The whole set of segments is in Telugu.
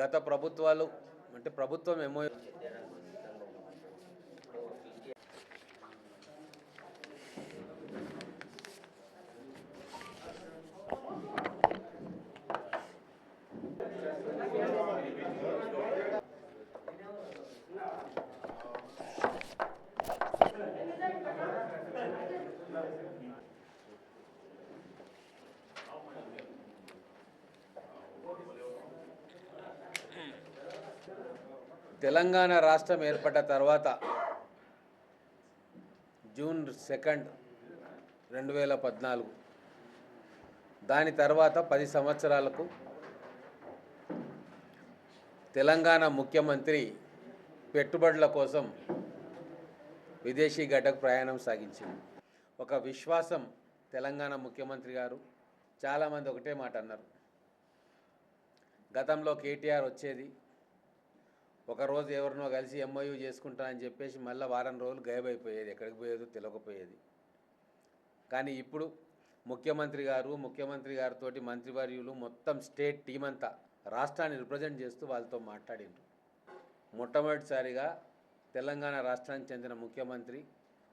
గత ప్రభుత్వాలు అంటే ప్రభుత్వం ఏమో తెలంగాణ రాష్ట్రం ఏర్పడ్డ తర్వాత జూన్ 2, 2014 దాని తర్వాత 10 సంవత్సరాలకు తెలంగాణ ముఖ్యమంత్రి పెట్టుబడుల కోసం విదేశీ గడ్డకు ప్రయాణం సాగించింది. ఒక విశ్వాసం తెలంగాణ ముఖ్యమంత్రి గారు. చాలామంది ఒకటే మాట అన్నారు, గతంలో కేటీఆర్ వచ్చేది, ఒకరోజు ఎవరినో కలిసి ఎంఓయూ చేసుకుంటా అని చెప్పేసి మళ్ళీ వారం రోజులు గాయబైపోయేది, ఎక్కడికి పోయేదో తెలియకపోయేది. కానీ ఇప్పుడు ముఖ్యమంత్రి గారితో మంత్రివర్యులు మొత్తం స్టేట్ టీం అంతా రాష్ట్రాన్ని రిప్రజెంట్ చేస్తూ వాళ్ళతో మాట్లాడిండ్రు. మొట్టమొదటిసారిగా తెలంగాణ రాష్ట్రానికి చెందిన ముఖ్యమంత్రి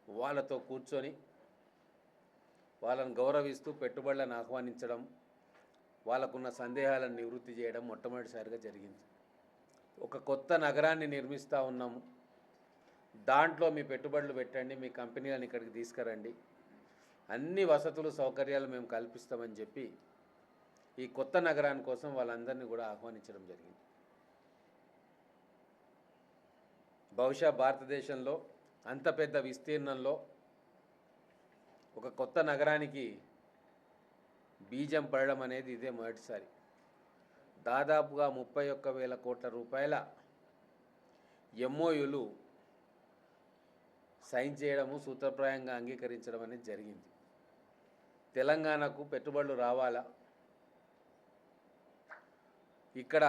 వాళ్ళతో కూర్చొని వాళ్ళను గౌరవిస్తూ పెట్టుబడులను ఆహ్వానించడం, వాళ్ళకున్న సందేహాలను నివృత్తి చేయడం మొట్టమొదటిసారిగా జరిగింది. ఒక కొత్త నగరాన్ని నిర్మిస్తూ ఉన్నాము, దాంట్లో మీ పెట్టుబడులు పెట్టండి, మీ కంపెనీలను ఇక్కడికి తీసుకురండి, అన్ని వసతులు సౌకర్యాలు మేము కల్పిస్తామని చెప్పి ఈ కొత్త నగరాని కోసం వాళ్ళందరినీ కూడా ఆహ్వానించడం జరిగింది. బహుశా భారతదేశంలో అంత పెద్ద విస్తీర్ణంలో ఒక కొత్త నగరానికి బీజం పడడం అనేది ఇదే మొదటిసారి. దాదాపుగా 31,000 కోట్ల రూపాయల ఎంఓయూలు సైన్ చేయడము, సూత్రప్రాయంగా అంగీకరించడం అనేది జరిగింది. తెలంగాణకు పెట్టుబడులు రావాలా, ఇక్కడ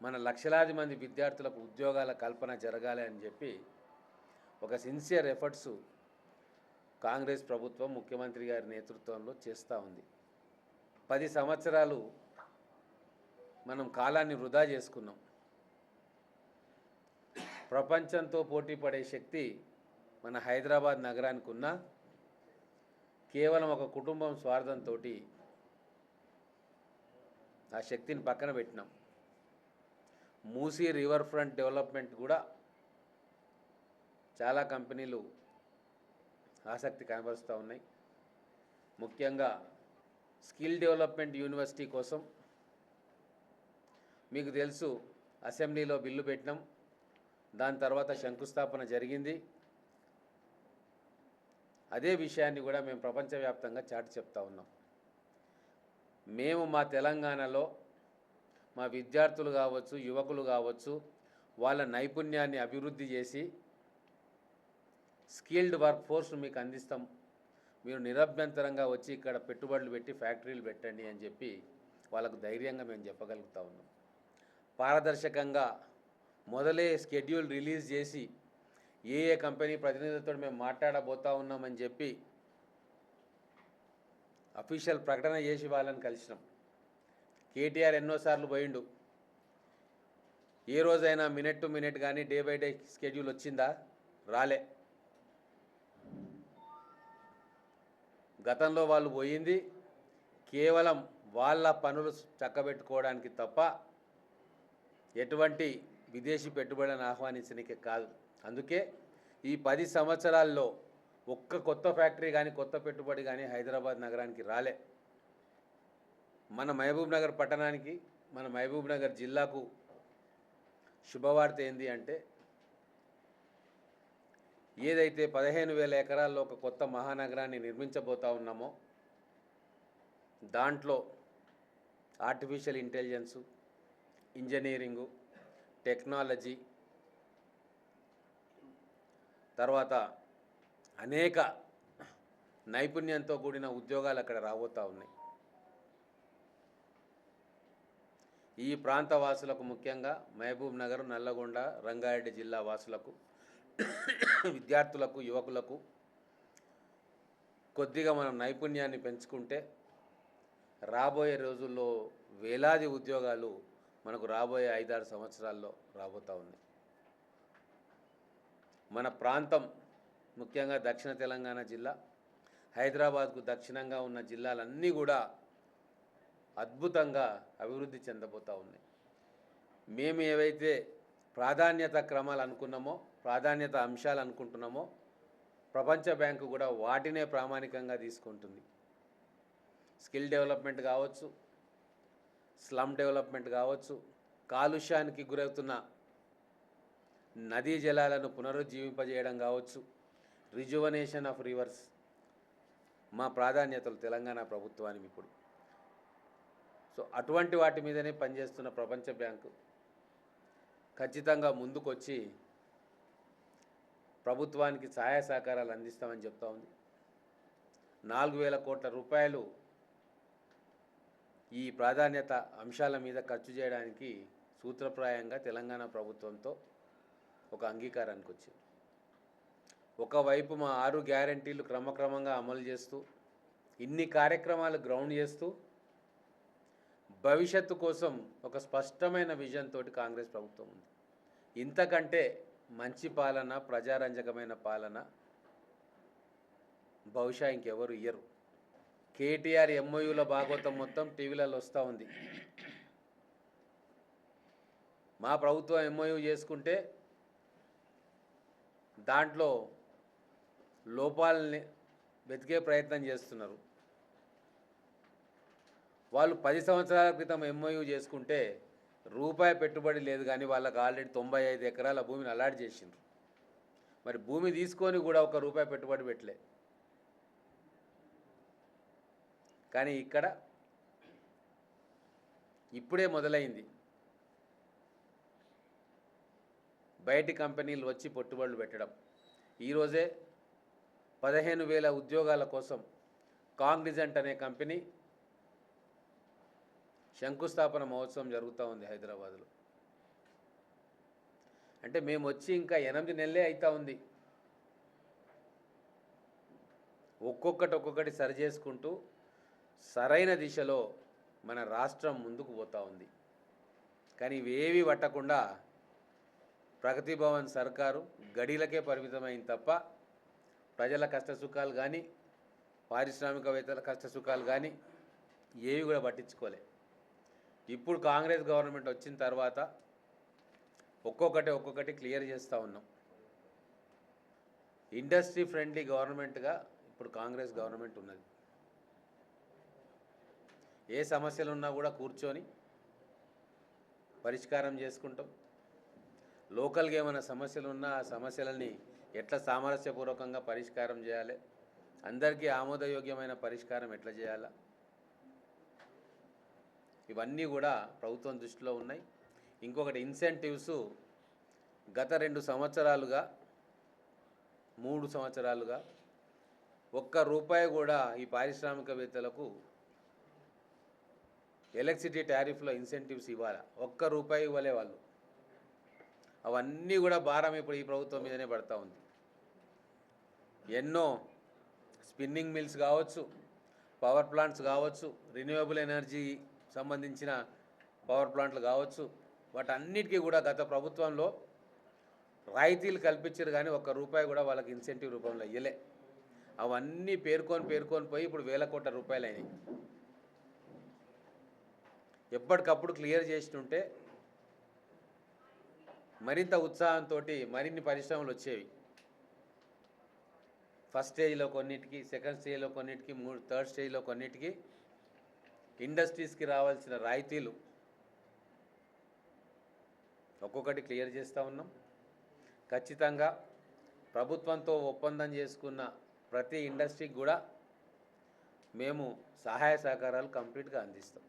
మన లక్షలాది మంది విద్యార్థులకు ఉద్యోగాల కల్పన జరగాలి అని చెప్పి ఒక సిన్సియర్ ఎఫర్ట్స్ కాంగ్రెస్ ప్రభుత్వం ముఖ్యమంత్రి గారి నేతృత్వంలో చేస్తూ ఉంది. 10 సంవత్సరాలు మనం కాలాన్ని వృధా చేసుకున్నాం. ప్రపంచంతో పోటీ పడే శక్తి మన హైదరాబాద్ నగరానికి ఉన్న కేవలం ఒక కుటుంబం స్వార్థంతో ఆ శక్తిని పక్కన పెట్టినాం. మూసీ రివర్ ఫ్రంట్ డెవలప్మెంట్ కూడా చాలా కంపెనీలు ఆసక్తి కనబరుస్తూ ఉన్నాయి. ముఖ్యంగా స్కిల్ డెవలప్మెంట్ యూనివర్సిటీ కోసం మీకు తెలుసు, అసెంబ్లీలో బిల్లు పెట్టినాం, దాని తర్వాత శంకుస్థాపన జరిగింది. అదే విషయాన్ని కూడా మేము ప్రపంచవ్యాప్తంగా చాటి చెప్తా ఉన్నాం. మేము మా తెలంగాణలో మా విద్యార్థులు కావచ్చు, యువకులు కావచ్చు, వాళ్ళ నైపుణ్యాన్ని అభివృద్ధి చేసి స్కిల్డ్ వర్క్ ఫోర్స్ను మీకు అందిస్తాం, మీరు నిరభ్యంతరంగా వచ్చి ఇక్కడ పెట్టుబడులు పెట్టి ఫ్యాక్టరీలు పెట్టండి అని చెప్పి వాళ్ళకు ధైర్యంగా మేము చెప్పగలుగుతా ఉన్నాం. పారదర్శకంగా మొదలే షెడ్యూల్ రిలీజ్ చేసి ఏ కంపెనీ ప్రతినిధులతో మేము మాట్లాడబోతా ఉన్నామని చెప్పి అఫీషియల్ ప్రకటన చేసి వాళ్ళని కలిసినాం. కేటీఆర్ ఎన్నోసార్లు పోయిండు, ఏ రోజైనా మినిట్ టు మినిట్ కానీ డే బై డే షెడ్యూల్ వచ్చిందా? రాలే. గతంలో వాళ్ళు పోయింది కేవలం వాళ్ళ పనులు చక్కబెట్టుకోవడానికి తప్ప ఎటువంటి విదేశీ పెట్టుబడులను ఆహ్వానించడానికి కాదు. అందుకే ఈ 10 సంవత్సరాల్లో ఒక్క కొత్త ఫ్యాక్టరీ కానీ కొత్త పెట్టుబడి కానీ హైదరాబాద్ నగరానికి రాలే. మన మహబూబ్ నగర్ పట్టణానికి, మన మహబూబ్ నగర్ జిల్లాకు శుభవార్త ఏంది అంటే, ఏదైతే 15,000 ఎకరాల్లో ఒక కొత్త మహానగరాన్ని నిర్మించబోతా ఉన్నామో దాంట్లో ఆర్టిఫిషియల్ ఇంటెలిజెన్సు, ఇంజనీరింగు, టెక్నాలజీ, తర్వాత అనేక నైపుణ్యంతో కూడిన ఉద్యోగాలు అక్కడ రాబోతూ ఉన్నాయి. ఈ ప్రాంత వాసులకు, ముఖ్యంగా మహబూబ్ నగర్, నల్లగొండ, రంగారెడ్డి జిల్లా వాసులకు, విద్యార్థులకు, యువకులకు కొద్దిగా మనం నైపుణ్యాన్ని పెంచుకుంటే రాబోయే రోజుల్లో వేలాది ఉద్యోగాలు మనకు రాబోయే 5-6 సంవత్సరాల్లో రాబోతూ ఉన్నాయి. మన ప్రాంతం ముఖ్యంగా దక్షిణ తెలంగాణ జిల్లా, హైదరాబాద్కు దక్షిణంగా ఉన్న జిల్లాలన్నీ కూడా అద్భుతంగా అభివృద్ధి చెందబోతూ ఉన్నాయి. మేము ఏవైతే ప్రాధాన్యత క్రమాలు అనుకున్నామో, ప్రాధాన్యత అంశాలు అనుకుంటున్నామో, ప్రపంచ బ్యాంకు కూడా వాటినే ప్రామాణికంగా తీసుకుంటుంది. స్కిల్ డెవలప్మెంట్ కావచ్చు, స్లమ్ డెవలప్మెంట్ కావచ్చు, కాలుష్యానికి గురవుతున్న నదీ జలాలను పునరుజ్జీవింపజేయడం కావచ్చు, రిజువనేషన్ ఆఫ్ రివర్స్ మా ప్రాధాన్యతలు తెలంగాణ ప్రభుత్వానికి ఇప్పుడు. సో అటువంటి వాటి మీదనే పనిచేస్తున్న ప్రపంచ బ్యాంకు ఖచ్చితంగా ముందుకొచ్చి ప్రభుత్వానికి సహాయ సహకారాలు అందిస్తామని చెప్తా ఉంది. 4,000 కోట్ల రూపాయలు ఈ ప్రాధాన్యత అంశాల మీద ఖర్చు చేయడానికి సూత్రప్రాయంగా తెలంగాణ ప్రభుత్వంతో ఒక అంగీకారానికి వచ్చింది. ఒకవైపు మా 6 గ్యారంటీలు క్రమక్రమంగా అమలు చేస్తూ, ఇన్ని కార్యక్రమాలు గ్రౌండ్ చేస్తూ, భవిష్యత్తు కోసం ఒక స్పష్టమైన విజన్ తోటి కాంగ్రెస్ ప్రభుత్వం ఉంది. ఇంతకంటే మంచి పాలన, ప్రజారంజకమైన పాలన బహుశా ఇంకెవరు ఇయ్యరు. కేటీఆర్ ఎంఓయూల భాగవతం మొత్తం టీవీలలో వస్తూ ఉంది. మా ప్రభుత్వం ఎంఓయూ చేసుకుంటే దాంట్లో లోపాలని వెతికే ప్రయత్నం చేస్తున్నారు. వాళ్ళు 10 సంవత్సరాల క్రితం ఎంఓయూ చేసుకుంటే రూపాయి పెట్టుబడి లేదు, కానీ వాళ్ళకి ఆల్రెడీ 95 ఎకరాల భూమిని అలాట్ చేసిండ్రు. మరి భూమి తీసుకొని కూడా ₹1 పెట్టుబడి పెట్టలే. కానీ ఇక్కడ ఇప్పుడే మొదలైంది. బయటి కంపెనీలు వచ్చి పెట్టుబడులు పెట్టడం. ఈరోజే 15,000 ఉద్యోగాల కోసం కాంగ్నిజెంట్ అనే కంపెనీ శంకుస్థాపన మహోత్సవం జరుగుతూ ఉంది హైదరాబాద్లో. అంటే మేము వచ్చి ఇంకా 8 నెలలే అవుతూ ఉంది. ఒక్కొక్కటి సరి చేసుకుంటూ సరైన దిశలో మన రాష్ట్రం ముందుకు పోతూ ఉంది. కానీ ఇవేవి పట్టకుండా ప్రగతి భవన్ సర్కారు గడిలకే పరిమితమైంది తప్ప ప్రజల కష్టసుఖాలు కానీ, పారిశ్రామికవేత్తల కష్టసుఖాలు కానీ ఏవి కూడా పట్టించుకోలే. ఇప్పుడు కాంగ్రెస్ గవర్నమెంట్ వచ్చిన తర్వాత ఒక్కొక్కటి క్లియర్ చేస్తూ ఉన్నాం. ఇండస్ట్రీ ఫ్రెండ్లీ గవర్నమెంట్గా ఇప్పుడు కాంగ్రెస్ గవర్నమెంట్ ఉన్నది. ఏ సమస్యలు ఉన్నా కూడా కూర్చొని పరిష్కారం చేసుకుంటాం. లోకల్గా ఏమైనా సమస్యలు ఉన్నా ఆ సమస్యలని ఎట్లా సామరస్యపూర్వకంగా పరిష్కారం చేయాలి, అందరికీ ఆమోదయోగ్యమైన పరిష్కారం ఎట్లా చేయాలా, ఇవన్నీ కూడా ప్రభుత్వం దృష్టిలో ఉన్నాయి. ఇంకొకటి ఇన్సెంటివ్స్ గత 2 సంవత్సరాలుగా 3 సంవత్సరాలుగా ₹1 కూడా ఈ పారిశ్రామికవేత్తలకు ఎలక్ట్రిసిటీ టారిఫ్లో ఇన్సెంటివ్స్ ఇవ్వాలి. ₹1 ఇవ్వలే వాళ్ళు. అవన్నీ కూడా భారం ఇప్పుడు ఈ ప్రభుత్వం మీదనే పడతా ఉంది. ఎన్నో స్పిన్నింగ్ మిల్స్ కావచ్చు, పవర్ ప్లాంట్స్ కావచ్చు, రిన్యూవబుల్ ఎనర్జీ సంబంధించిన పవర్ ప్లాంట్లు కావచ్చు, వాటన్నిటికీ కూడా గత ప్రభుత్వంలో రాయితీలు కల్పించారు, కానీ ₹1 కూడా వాళ్ళకి ఇన్సెంటివ్ రూపంలో ఇవ్వలే. అవన్నీ పేర్కొని పోయి ఇప్పుడు ₹1,000 కోట్ల అయినాయి. ఎప్పటికప్పుడు క్లియర్ చేస్తుంటే మరింత ఉత్సాహంతో మరిన్ని పరిశ్రమలు వచ్చేవి. ఫస్ట్ స్టేజ్లో కొన్నిటికి, సెకండ్ స్టేజ్లో కొన్నిటికి, థర్డ్ స్టేజ్లో కొన్నిటికి ఇండస్ట్రీస్కి రావాల్సిన రాయితీలు ఒక్కొక్కటి క్లియర్ చేస్తూ ఉన్నాం. ఖచ్చితంగా ప్రభుత్వంతో ఒప్పందం చేసుకున్న ప్రతి ఇండస్ట్రీకి కూడా మేము సహాయ సహకారాలు కంప్లీట్గా అందిస్తాం.